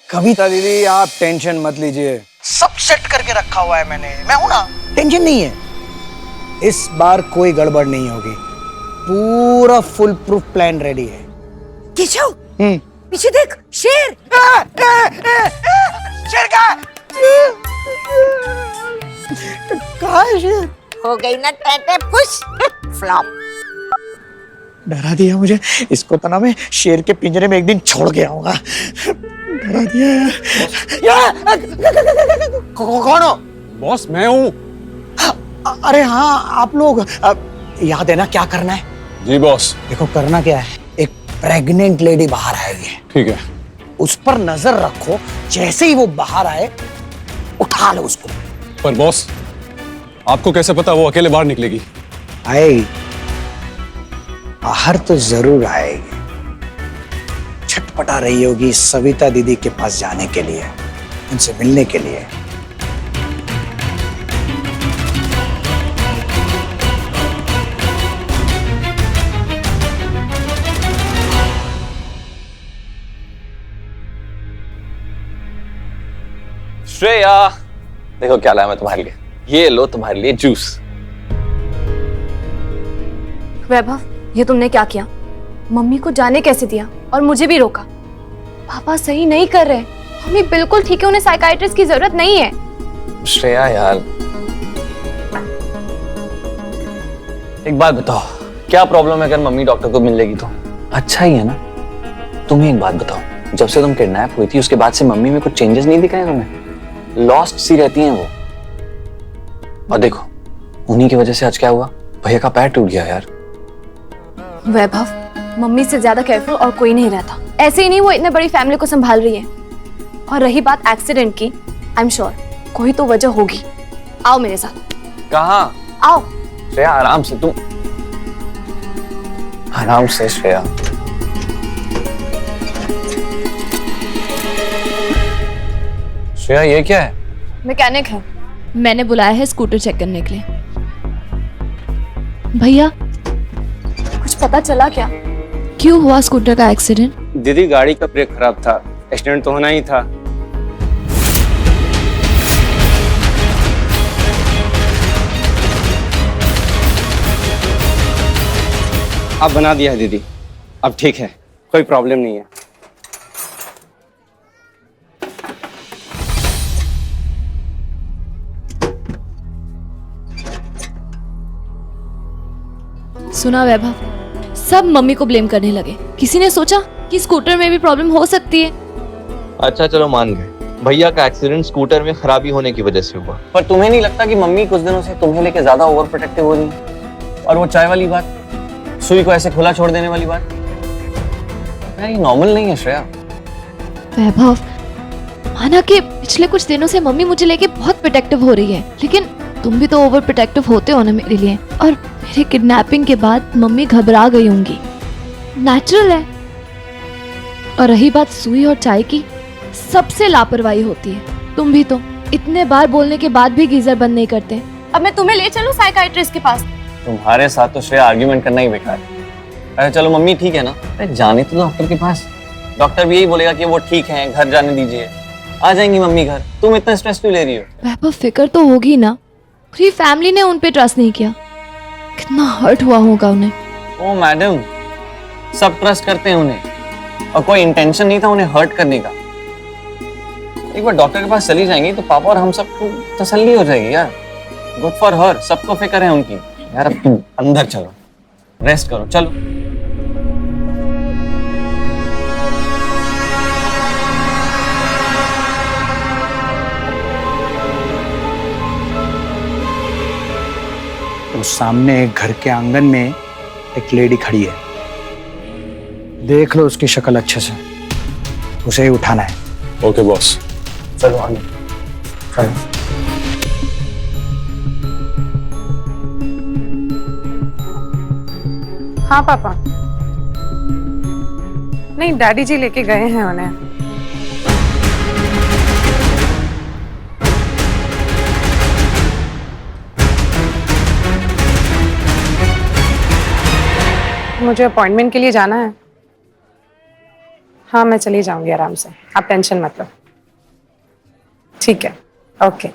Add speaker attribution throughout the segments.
Speaker 1: कविता दीदी आप टेंशन मत लीजिए, सब सेट करके रखा हुआ है मैंने, मैं हूं ना, टेंशन नहीं है। इस बार कोई गड़बड़ नहीं होगी, पूरा फुल प्रूफ प्लान रेडी है।
Speaker 2: केशव, पीछे देख, शेर।
Speaker 1: शेर कहाँ है शेर?
Speaker 2: हो गई ना टेटे पुश, फ्लॉप।
Speaker 1: डरा दिया मुझे, इसको तो ना मैं शेर के पिंजरे में एक दिन छोड़ के आऊंगा। डरा दिया यार। कौन हो?
Speaker 3: बॉस मैं हूँ।
Speaker 1: अरे हाँ आप लोग, याद है ना क्या करना है?
Speaker 3: जी बॉस।
Speaker 1: देखो करना क्या है, एक प्रेग्नेंट लेडी बाहर आएगी,
Speaker 3: ठीक है।
Speaker 1: उस पर नजर रखो, जैसे ही वो बाहर आए उठा लो उसको।
Speaker 3: पर बॉस आपको कैसे पता वो अकेले बाहर निकलेगी?
Speaker 1: आएगी, बाहर तो जरूर आएगी। छटपटा रही होगी सविता दीदी के पास जाने के लिए, उनसे मिलने के लिए।
Speaker 4: श्रेया, देखो क्या लाया मैं तुम्हारे लिए। ये लो तुम्हारे लिए जूस।
Speaker 5: वैभव, ये तुमने क्या किया? मम्मी को जाने कैसे दिया और मुझे भी रोका? पापा सही नहीं कर रहे, मम्मी बिल्कुल ठीक है, उन्हें साइकाइट्रिस्ट की जरूरत नहीं है।
Speaker 4: श्रेया यार, एक बात बताओ, क्या प्रॉब्लम है अगर मम्मी डॉक्टर को मिल लेगी तो? अच्छा ही है ना। तुम्हें एक बात बताओ, जब से तुम किडनैप हुई थी उसके बाद से मम्मी में कुछ चेंजेस नहीं दिख रहे हैं तुम्हें? लॉस्ट सी रहती हैं वो। और देखो उन्हीं की वजह से आज क्या हुआ, भैया का पैर टूट गया यार।
Speaker 5: वैभव, मम्मी से ज्यादा केयरफुल और कोई नहीं रहता। ऐसे ही नहीं वो इतने बड़ी फैमिली को संभाल रही है। और रही बात एक्सीडेंट की, आई एम श्योर कोई तो वजह होगी। आओ मेरे साथ।
Speaker 4: कहाँ?
Speaker 5: आओ।
Speaker 4: श्रेया आराम से, तुम आराम से। श्रेया श्रेया ये क्या है?
Speaker 5: मैकेनिक है।
Speaker 6: मैंने बुलाया है स्कूटर चेक करने के लिए। भैया
Speaker 5: कुछ पता चला क्या?
Speaker 6: क्यों हुआ स्कूटर का एक्सीडेंट?
Speaker 7: दीदी गाड़ी का ब्रेक खराब था, एक्सीडेंट तो होना ही था। अब बना दिया है दीदी, अब ठीक है, कोई प्रॉब्लम नहीं है।
Speaker 6: सुना वैभव, सब मम्मी को ब्लेम करने लगे। किसी ने सोचा कि स्कूटर में भी प्रॉब्लम हो सकती है?
Speaker 8: अच्छा चलो मान गए, भैया का एक्सीडेंट स्कूटर में खराबी होने की वजह से हुआ।
Speaker 4: पर तुम्हें नहीं लगता कि मम्मी कुछ दिनों से तुम्हें लेके ज्यादा ओवर प्रोटेक्टिव हो रही है? और वो चाय वाली बात, सुई को ऐसे खुला छोड़ देने वाली बात, यार ये नॉर्मल नहीं है श्रेया।
Speaker 6: वैभव, माना कि पिछले कुछ दिनों से मम्मी मुझे लेके बहुत प्रोटेक्टिव हो रही है, लेकिन तुम भी तो ओवर प्रोटेक्टिव होते हो ना मेरे लिए। और मेरे किडनैपिंग के बाद मम्मी घबरा गई होंगी, नेचुरल है। और रही बात सुई और चाय की, सबसे लापरवाही होती है। तुम भी तो इतने बार बोलने के बाद भी गीजर बंद नहीं करते।
Speaker 5: अब मैं तुम्हें ले चलूं साइकाइट्रिस्ट के पास?
Speaker 4: तुम्हारे साथ तो श्रेया आर्ग्यूमेंट करना ही बेकार है। अरे चलो मम्मी ठीक है ना, अरे जाने तो डॉक्टर के पास, डॉक्टर भी यही बोलेगा कि वो ठीक है, घर जाने दीजिए, आ जाएंगी मम्मी घर। तुम इतना स्ट्रेस क्यों ले रही हो?
Speaker 6: वैभव, फिक्र तो होगी ना, पूरी फैमिली ने उन पे ट्रस्ट नहीं किया, कितना हर्ट हुआ होगा उन्हें।
Speaker 4: ओ मैडम, सब ट्रस्ट करते हैं उन्हें, और कोई इंटेंशन नहीं था उन्हें हर्ट करने का। एक बार डॉक्टर के पास चली जाएंगी तो पापा और हम सबको तसल्ली हो जाएगी यार। गुड फॉर हर, सबको फिक्र है उनकी। यार अब तुम अंदर चलो, रेस्ट करो, चलो।
Speaker 1: तो सामने एक घर के आंगन में एक लेडी खड़ी है, देख लो उसकी शक्ल अच्छे से, उसे ही उठाना है।
Speaker 3: Okay boss.
Speaker 1: चलो आगे। चलो।
Speaker 9: हाँ पापा, नहीं डैडी जी लेके गए हैं उन्हें। मुझे अपॉइंटमेंट के लिए जाना है। हाँ मैं चली जाऊंगी आराम से, आप टेंशन मत लो। ठीक है, ओके।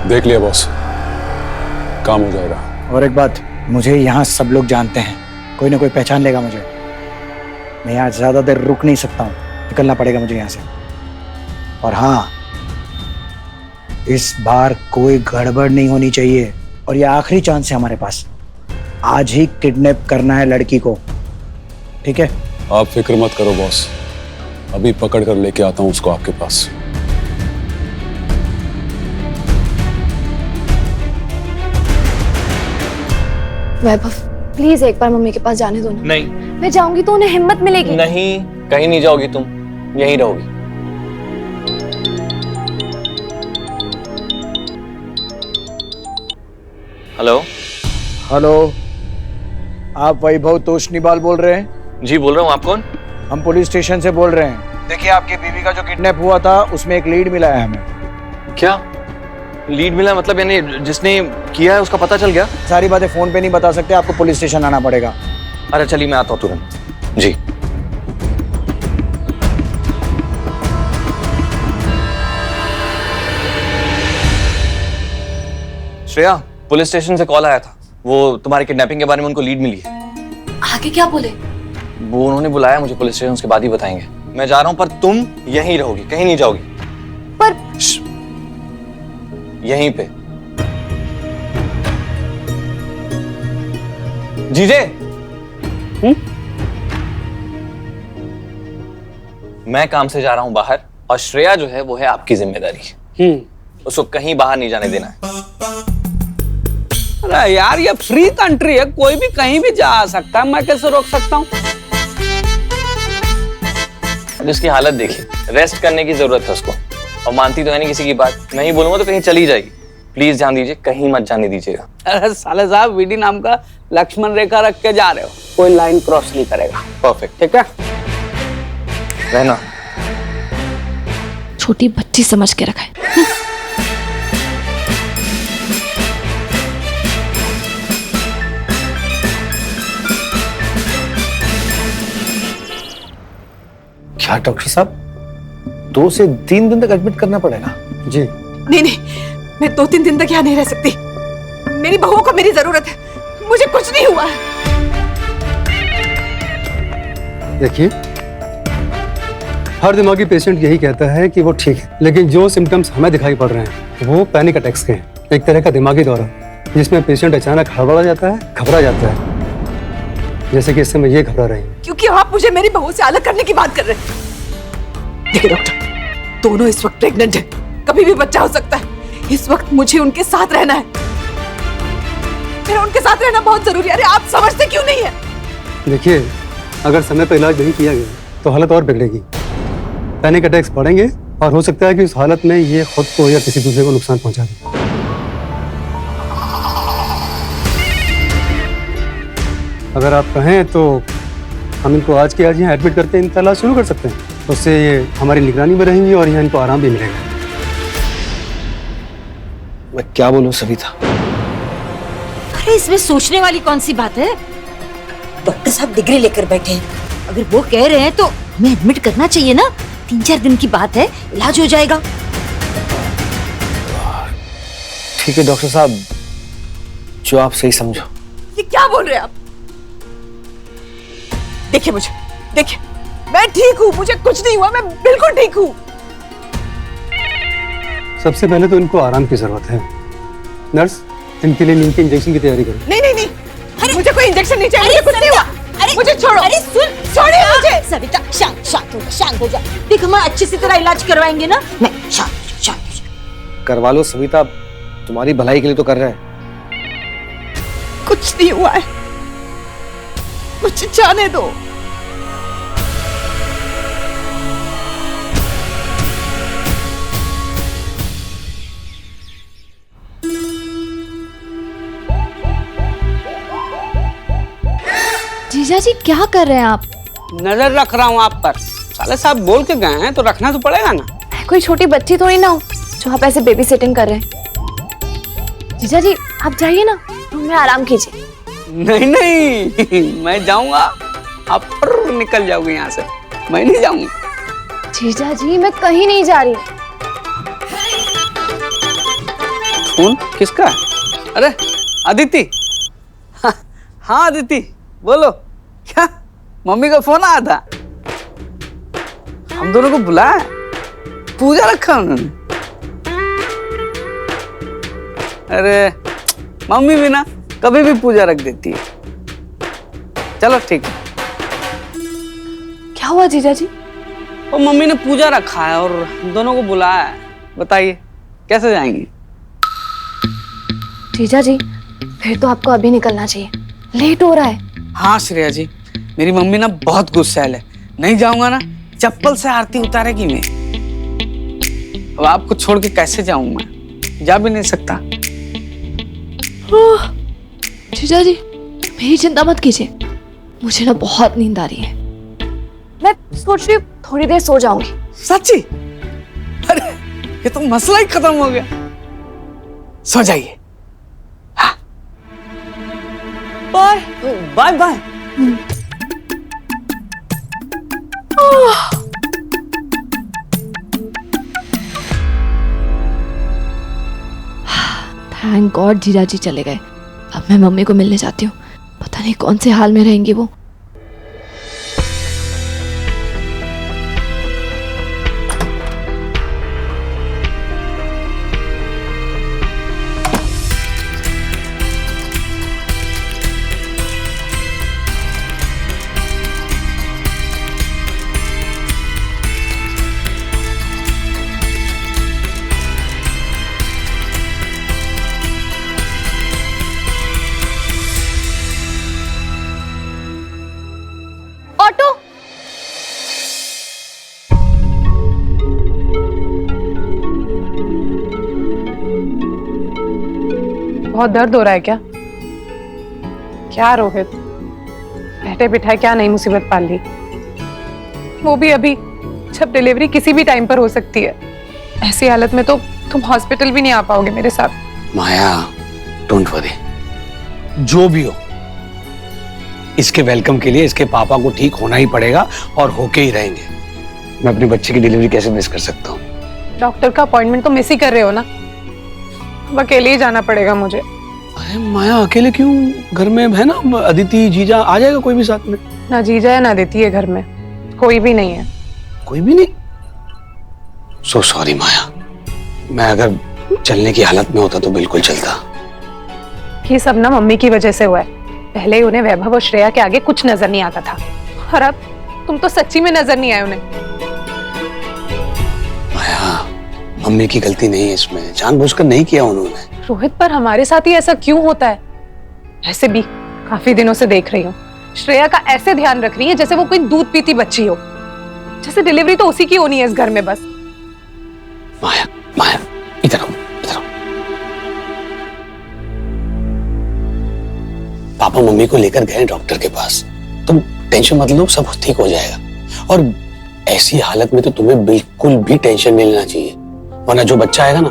Speaker 3: देख लिया बॉस, काम हो जाएगा।
Speaker 1: और एक बात, मुझे यहाँ सब लोग जानते हैं, कोई ना कोई पहचान लेगा मुझे। मैं यहाँ ज्यादा देर रुक नहीं सकता हूँ, निकलना पड़ेगा मुझे यहाँ से। और हाँ, इस बार कोई गड़बड़ नहीं होनी चाहिए, और ये आखिरी चांस है हमारे पास। आज ही किडनैप करना है लड़की को, ठीक है?
Speaker 3: आप फिक्र मत करो बॉस, अभी पकड़ कर लेके आता हूँ उसको आपके पास।
Speaker 5: वैभव, प्लीज एक बार मम्मी के पास जाने दो ना।
Speaker 4: नहीं
Speaker 5: मैं जाऊंगी तो उन्हें हिम्मत मिलेगी।
Speaker 4: नहीं, कहीं नहीं जाओगी तुम, यहीं रहोगी। हेलो।
Speaker 1: हेलो, आप वैभव तोषनीवाल बोल रहे हैं?
Speaker 4: जी बोल रहा हूँ, आप कौन?
Speaker 1: हम पुलिस स्टेशन से बोल रहे हैं। देखिए, आपकी बीवी का जो किडनैप हुआ था उसमें एक लीड मिला है हमें।
Speaker 4: क्या लीड मिला? मतलब यानी जिसने किया है उसका पता चल गया?
Speaker 1: सारी बातें फोन पे नहीं बता सकते, आपको पुलिस स्टेशन आना पड़ेगा।
Speaker 4: अरे चलिए, मैं आता हूँ तुरंत। जी। श्रेया, पुलिस स्टेशन से कॉल आया था, वो तुम्हारी किडनैपिंग के बारे में उनको लीड मिली है।
Speaker 5: आगे क्या बोले?
Speaker 4: वो उन्होंने बुलाया मुझे पुलिस स्टेशन, उसके बाद ही बताएंगे। मैं जा रहा हूँ, पर तुम यहीं रहोगी, कहीं नहीं जाओगी।
Speaker 5: पर
Speaker 4: यहीं पे। जीजे। मैं काम से जा रहा हूं बाहर, और श्रेया जो है वो है आपकी जिम्मेदारी। उसको कहीं बाहर नहीं जाने देना है।
Speaker 10: अरे यार, ये फ्री कंट्री है, कोई भी कहीं भी जा सकता है, मैं कैसे रोक सकता हूँ?
Speaker 4: उसकी हालत देखिए, रेस्ट करने की जरूरत है उसको, और मानती तो है नहीं किसी की बात। मैं ही बोलूंगा तो कहीं चली जाएगी। प्लीज ध्यान दीजिए, कहीं मत जाने दीजिएगा।
Speaker 10: अरे साले साहब, वीडी नाम का लक्ष्मण रेखा रख के जा रहे हो, कोई लाइन क्रॉस नहीं करेगा।
Speaker 4: परफेक्ट,
Speaker 10: ठीक है?
Speaker 4: रहना।
Speaker 6: छोटी बच्ची समझ के रखा है।
Speaker 7: क्या डॉक्टर साहब, 2 से 3 दिन तक एडमिट करना पड़ेगा? जी।
Speaker 2: नहीं नहीं, मैं 2-3 दिन तक यहाँ नहीं रह सकती। मेरी बहू को मेरी जरूरत है, मुझे कुछ नहीं हुआ है।
Speaker 11: देखिए, हर दिमागी पेशेंट यही कहता है कि वो ठीक है, लेकिन जो सिम्टम्स हमें दिखाई पड़ रहे हैं वो पैनिक अटैक्स के हैं। एक तरह का दिमागी दौरा जिसमें पेशेंट अचानक हड़बड़ा जाता है, घबरा जाता है, जैसे कि इस समय ये घबरा रही है।
Speaker 2: क्योंकि आप मुझे मेरी बहू से अलग करने की बात कर रहे हैं। देखिए डॉक्टर, दोनों इस वक्त प्रेग्नेंट हैं, कभी भी बच्चा हो सकता है। इस वक्त मुझे उनके साथ रहना है, मेरा उनके साथ रहना बहुत जरूरी है। अरे आप समझते क्यों नहीं है?
Speaker 11: देखिए, अगर समय पर इलाज नहीं किया गया तो हालत और बिगड़ेगी, पैनिक अटैक्स बढ़ेंगे, और हो सकता है कि उस हालत में ये खुद को या किसी दूसरे को नुकसान पहुंचा दे। अगर आप कहें तो हम इनको आज के आज यहाँ एडमिट करके इनका इलाज शुरू कर सकते हैं। उससे ये हमारी निगरानी में रहेंगी और यहाँ इनको आराम भी मिलेगा।
Speaker 7: मैं क्या बोलूं सविता?
Speaker 2: अरे इसमें सोचने वाली कौन सी बात है? डॉक्टर साहब डिग्री लेकर बैठे हैं, अगर वो कह रहे हैं तो हमें एडमिट करना चाहिए ना। 3-4 दिन की बात है, इलाज हो जाएगा।
Speaker 7: ठीक है डॉक्टर साहब, जो आप सही समझो।
Speaker 2: ये क्या बोल रहे हैं आप? देखिए मुझे, देखिए मैं ठीक हूँ, मुझे कुछ नहीं हुआ, मैं बिल्कुल ठीक हूँ।
Speaker 11: सबसे पहले तो इनको आराम की जरूरत है। नर्स, इनके लिए नींद के इंजेक्शन की तैयारी करो।
Speaker 2: नहीं नहीं नहीं, अरे मुझे कोई इंजेक्शन नहीं चाहिए, मुझे कुछ नहीं हुआ। अरे मुझे छोड़ो, अरे सुन, छोड़िए मुझे। सविता शांत हो जा। देख, हम अच्छे से तेरा इलाज करवाएंगे ना। मैं शांत।
Speaker 7: करवा लो सविता, तुम्हारी भलाई के लिए तो कर रहे हैं।
Speaker 2: कुछ नहीं हुआ है, मुझे जाने दो।
Speaker 6: जीजा जी, क्या कर रहे हैं आप?
Speaker 10: नजर रख रहा हूँ आप पर। साले साहब बोल के गए हैं तो रखना तो पड़ेगा ना।
Speaker 5: कोई छोटी बच्ची थोड़ी ना हो जो आप ऐसे बेबी सिटिंग कर रहे हैं। जीजा जी, आप जाइए ना, रूम में आराम कीजिए।
Speaker 10: नहीं नहीं, मैं जाऊंगा, आप निकल जाओगे यहाँ से, मैं नहीं जाऊंगा।
Speaker 5: जीजा जी मैं कहीं नहीं जा रही।
Speaker 10: फोन किसका है? अरे अदिति। हाँ अदिति बोलो। क्या मम्मी का फोन आया था? हम दोनों को बुलाया, पूजा रखा उन्होंने। अरे मम्मी भी ना कभी भी पूजा रख देती है। चलो ठीक है।
Speaker 5: क्या हुआ जीजा जी?
Speaker 10: वो मम्मी ने पूजा रखा है और हम दोनों को बुलाया है। बताइए कैसे जाएंगे?
Speaker 5: जीजा जी फिर तो आपको अभी निकलना चाहिए, लेट हो रहा है।
Speaker 10: हाँ श्रेया जी, मेरी मम्मी ना बहुत गुस्सैल है, नहीं जाऊंगा ना चप्पल से आरती उतारेगी मैं। अब आपको छोड़ के कैसे जाऊं मैं? जा भी नहीं सकता।
Speaker 6: जीजा जी मेरी चिंता मत कीजिए, मुझे ना बहुत नींद आ रही है।
Speaker 5: मैं सोच रही हूँ थोड़ी देर सो जाऊंगी।
Speaker 10: सच्ची? अरे ये तो मसला ही खत्म हो गया। सो जाइए। हाँ। Bye bye bye.
Speaker 6: Thank God जीजा जी चले गए। अब मैं मम्मी को मिलने जाती हूँ, पता नहीं कौन से हाल में रहेंगी वो।
Speaker 5: ऑटो।
Speaker 9: बहुत दर्द हो रहा है क्या? क्या रोहित, बैठे बिठाए क्या नई मुसीबत पाल ली? वो भी अभी, जब डिलीवरी किसी भी टाइम पर हो सकती है। ऐसी हालत में तो तुम हॉस्पिटल भी नहीं आ पाओगे मेरे साथ।
Speaker 7: माया डोंट वरी, जो भी हो इसके वेलकम के लिए इसके पापा को ठीक होना ही पड़ेगा और होके ही रहेंगे। मैं अपनी बच्चे की डिलीवरी कैसे मिस कर सकता हूँ?
Speaker 9: डॉक्टर का अपॉइंटमेंट तो मिस ही कर रहे हो ना, अब अकेले ही जाना पड़ेगा मुझे।
Speaker 7: अरे माया अकेले क्यों? घर में है ना अदिति, जीजा, आ जाएगा कोई भी साथ में।
Speaker 9: ना जीजा है ना देती है घर में, कोई भी नहीं है।
Speaker 7: कोई भी नहीं? सो सॉरी माया, मैं अगर चलने की हालत में होता तो बिल्कुल चलता।
Speaker 9: ये सब ना मम्मी की वजह से हुआ है। पहले उन्हें वैभव और श्रेया के आगे कुछ नजर नहीं आता था, और अब तुम तो सच्ची में नजर नहीं आए उन्हें।
Speaker 7: माया मम्मी की गलती नहीं है इसमें, जानबूझकर नहीं किया उन्होंने।
Speaker 9: रोहित पर हमारे साथ ही ऐसा क्यों होता है? ऐसे भी काफी दिनों से देख रही हूँ श्रेया का ऐसे ध्यान रख रही है जैसे वो कोई दूध पीती बच्ची हो, जैसे डिलीवरी तो उसी की होनी है इस घर में बस।
Speaker 7: माया माया इधर आओ, इधर आओ। पापा मम्मी को लेकर गए डॉक्टर के पास, तुम टेंशन मत लो, सब ठीक हो जाएगा। और ऐसी हालत में तो तुम्हें बिल्कुल भी टेंशन नहीं लेना चाहिए, वरना जो बच्चा आएगा ना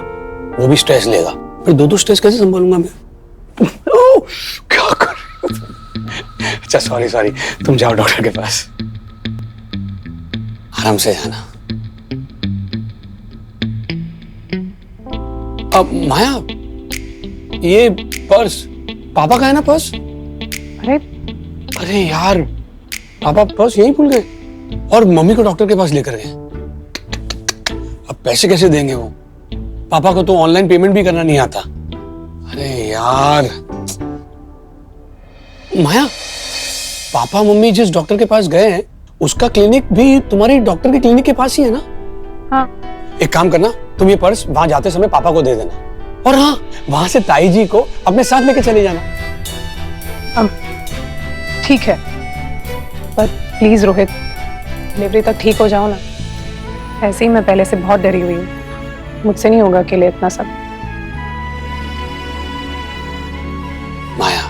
Speaker 7: वो भी स्ट्रेस लेगा, फिर दो स्ट्रेस कैसे संभालूंगा मैं? क्या कर रही हो? अच्छा सॉरी, तुम जाओ डॉक्टर के पास, आराम से जाना। अब माया ये पर्स पापा का है ना? पर्स? अरे यार पापा पर्स यहीं भूल गए और मम्मी को डॉक्टर के पास लेकर गए। अब पैसे कैसे देंगे वो? पापा को तो ऑनलाइन पेमेंट भी करना नहीं आता। अरे यार माया, पापा मम्मी जिस डॉक्टर के पास गए हैं उसका क्लिनिक भी तुम्हारी डॉक्टर के क्लिनिक के पास ही है ना?
Speaker 9: हाँ।
Speaker 7: एक काम करना, तुम ये पर्स वहां जाते समय पापा को दे देना, और हाँ वहां से ताई जी को अपने साथ लेके चले जाना।
Speaker 9: ठीक है, पर प्लीज रोहित डिलीवरी तक ठीक हो जाओ ना। ऐसे ही मैं पहले से बहुत डरी हुई हूँ, मुझसे नहीं होगा अकेले इतना सब।
Speaker 7: माया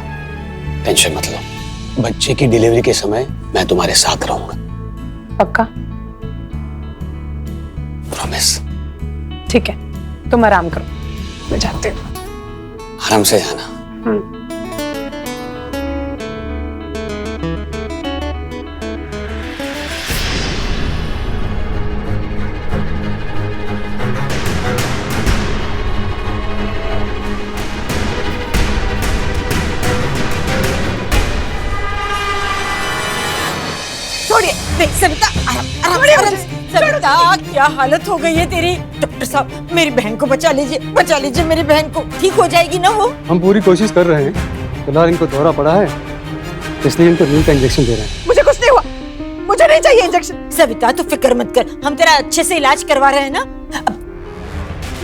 Speaker 7: टेंशन मत लो, बच्चे की डिलीवरी के समय मैं तुम्हारे साथ रहूंगा।
Speaker 9: पक्का?
Speaker 7: प्रॉमिस।
Speaker 9: ठीक है, तुम आराम करो, मैं जाती हूँ।
Speaker 7: आराम से जाना।
Speaker 12: क्या हालत हो गई है तेरी। डॉक्टर साहब मेरी बहन को बचा लीजिए मेरी बहन को, ठीक हो जाएगी ना वो।
Speaker 11: हम पूरी कोशिश कर रहे हैं, फिलहाल इनको दौरा पड़ा है इसलिए इनको नींद का इंजेक्शन दे रहे हैं।
Speaker 2: मुझे कुछ नहीं हुआ, मुझे नहीं चाहिए इंजेक्शन।
Speaker 12: सविता तो फिक्र मत कर, हम तेरा अच्छे से इलाज करवा रहे हैं ना।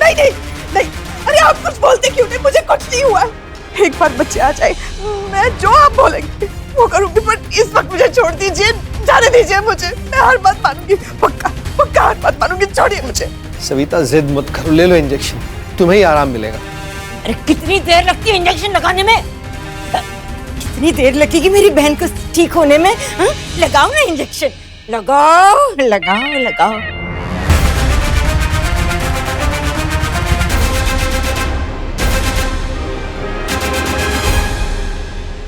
Speaker 2: नहीं नहीं नहीं, अरे आप कुछ बोलते क्यों नहीं, मुझे कुछ नहीं हुआ। एक बार बच्चे आ जाए मैं जो आप बोलेंगे वो करूंगी, पर इस वक्त मुझे छोड़ दीजिए, जाने दीजिए मुझे। मैं हर बात मानूंगी, पक्का पक्का हर बात मानूंगी, छोड़िए मुझे।
Speaker 13: सविता जिद मत करो, ले लो इंजेक्शन, तुम्हें ही आराम मिलेगा।
Speaker 12: अरे कितनी देर लगती है इंजेक्शन लगाने में? कितनी देर लगेगी मेरी बहन को ठीक होने में? हा? लगाओ ना इंजेक्शन, लगाओ लगाओ लगाओ।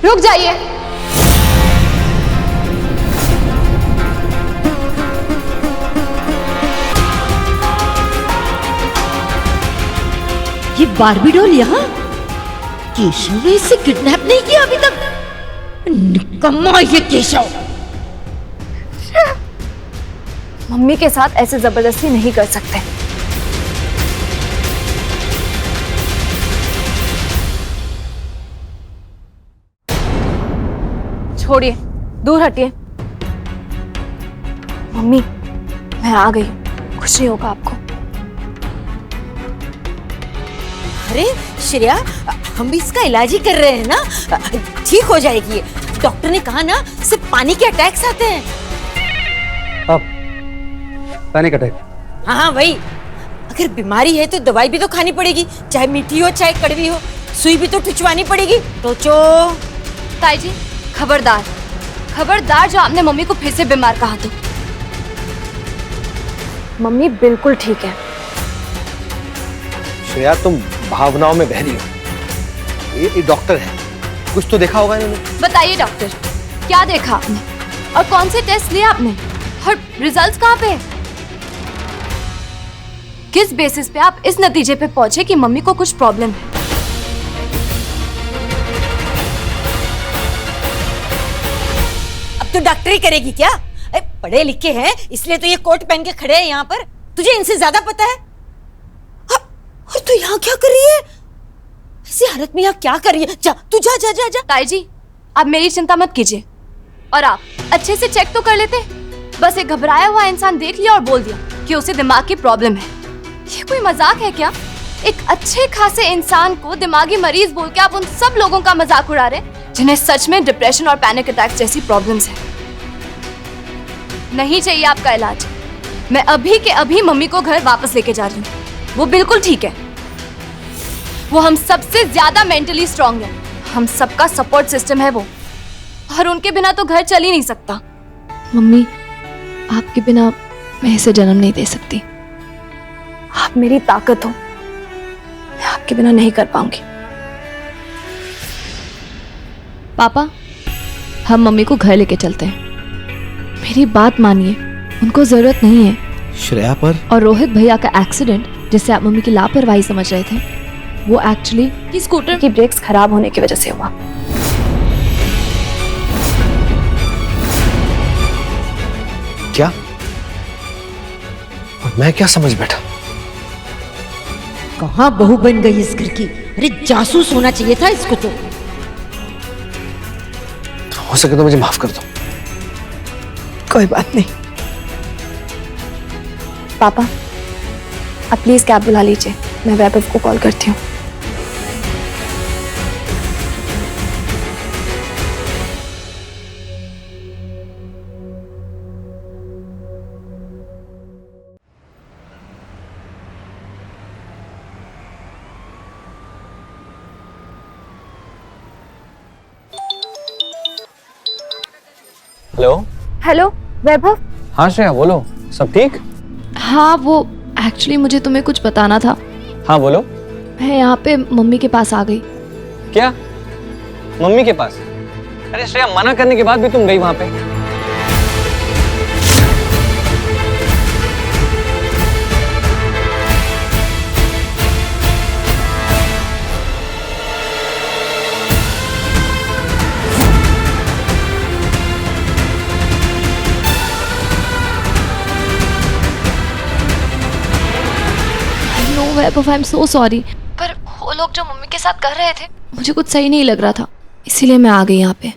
Speaker 5: रुक जाइए।
Speaker 12: ये बार्बी डॉल यहाँ? केशव ने इसे किडनैप नहीं किया अभी तक? निकम्मा ये केशव।
Speaker 5: मम्मी के साथ ऐसे जबरदस्ती नहीं कर सकते। छोड़िए, दूर हटिए। मम्मी मैं आ गई हूँ, कुछ नहीं होगा आपको।
Speaker 12: अरे श्रेया, हम भी इसका इलाज ही कर रहे हैं ना, ठीक हो जाएगी। डॉक्टर ने कहा ना सिर्फ पानी के अटैक्स आते हैं।
Speaker 11: अब पैनिक अटैक?
Speaker 12: हाँ वही। अगर बीमारी है तो दवाई भी तो खानी पड़ेगी, चाहे मीठी हो चाहे कड़वी हो, सुई भी तो टुचवानी पड़ेगी। तो
Speaker 5: ताई जी खबरदार, खबरदार जो आपने मम्मी को फिर से बीमार कहा तो। मम्मी बिल्कुल ठीक है।
Speaker 13: श्रेया तुम भावनाओं में बह रही हो, ये डॉक्टर है, कुछ तो देखा होगा इन्होंने।
Speaker 5: बताइए डॉक्टर, क्या देखा आपने और कौन से टेस्ट लिए आपने और रिजल्ट्स कहाँ पे? किस बेसिस पे आप इस नतीजे पे पहुंचे कि मम्मी को कुछ प्रॉब्लम है?
Speaker 12: अब तो डॉक्टरी करेगी क्या? पढ़े लिखे हैं इसलिए तो ये कोट पहन के खड़े हैं यहाँ पर, तुझे इनसे ज्यादा पता है। और तू यहाँ क्या कर रही है? ऐसी हालत में यहाँ क्या कर रही है? जा तू जा जा जा जा।
Speaker 5: ताई जी आप मेरी चिंता मत कीजिए, और आप अच्छे से चेक तो कर लेते। बस एक घबराया हुआ इंसान देख लिया और बोल दिया कि उसे दिमाग की प्रॉब्लम है। ये कोई मजाक है क्या? एक अच्छे खासे इंसान को दिमागी मरीज बोल के आप उन सब लोगों का मजाक उड़ा रहे हैं जिन्हें सच में डिप्रेशन और पैनिक अटैक जैसी प्रॉब्लम्स हैं। नहीं चाहिए आपका इलाज। मैं अभी के अभी मम्मी को घर वापस लेके जा रही हूँ, वो बिल्कुल ठीक है। वो हम सबसे ज्यादा मेंटली स्ट्रांग है, हम सबका सपोर्ट सिस्टम है वो, और उनके बिना तो घर चल ही नहीं सकता।
Speaker 6: मम्मी आपके बिना मैं इसे जन्म नहीं दे सकती।
Speaker 5: आप मेरी ताकत हो, मैं आपके बिना नहीं कर पाऊंगी।
Speaker 6: पापा हम मम्मी को घर लेके चलते हैं, मेरी बात मानिए, उनको जरूरत नहीं है।
Speaker 13: श्रेया पर
Speaker 6: और रोहित भैया का एक्सीडेंट जिससे आप मम्मी की लापरवाही समझ रहे थे, वो एक्चुअली
Speaker 5: स्कूटर की ब्रेक्स खराब होने की वजह से हुआ।
Speaker 13: क्या? और मैं क्या समझ बैठा?
Speaker 12: कहाँ बहू बन गई इस घर की? अरे जासूस होना चाहिए था इसको तो।
Speaker 13: हो सके तो मुझे माफ कर दो।
Speaker 2: कोई बात नहीं।
Speaker 5: पापा आप प्लीज कैब बुला लीजिए, मैं वैभव को कॉल करती हूँ।
Speaker 4: हेलो
Speaker 5: हेलो वैभव।
Speaker 4: हाँ श्रेया बोलो, सब ठीक?
Speaker 6: हाँ वो एक्चुअली मुझे तुम्हें कुछ बताना था।
Speaker 4: हाँ बोलो।
Speaker 6: मैं यहाँ पे मम्मी के पास आ गई।
Speaker 4: क्या मम्मी के पास? अरे श्रेया मना करने के बाद भी तुम गई वहां पे?
Speaker 6: वैभव, आई एम सो सॉरी, पर वो लोग जो मम्मी के साथ कर रहे थे मुझे कुछ सही नहीं लग रहा था, इसीलिए मैं आ गई यहाँ पे।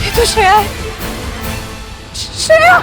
Speaker 2: ये तो श्रेया है। श्रेया!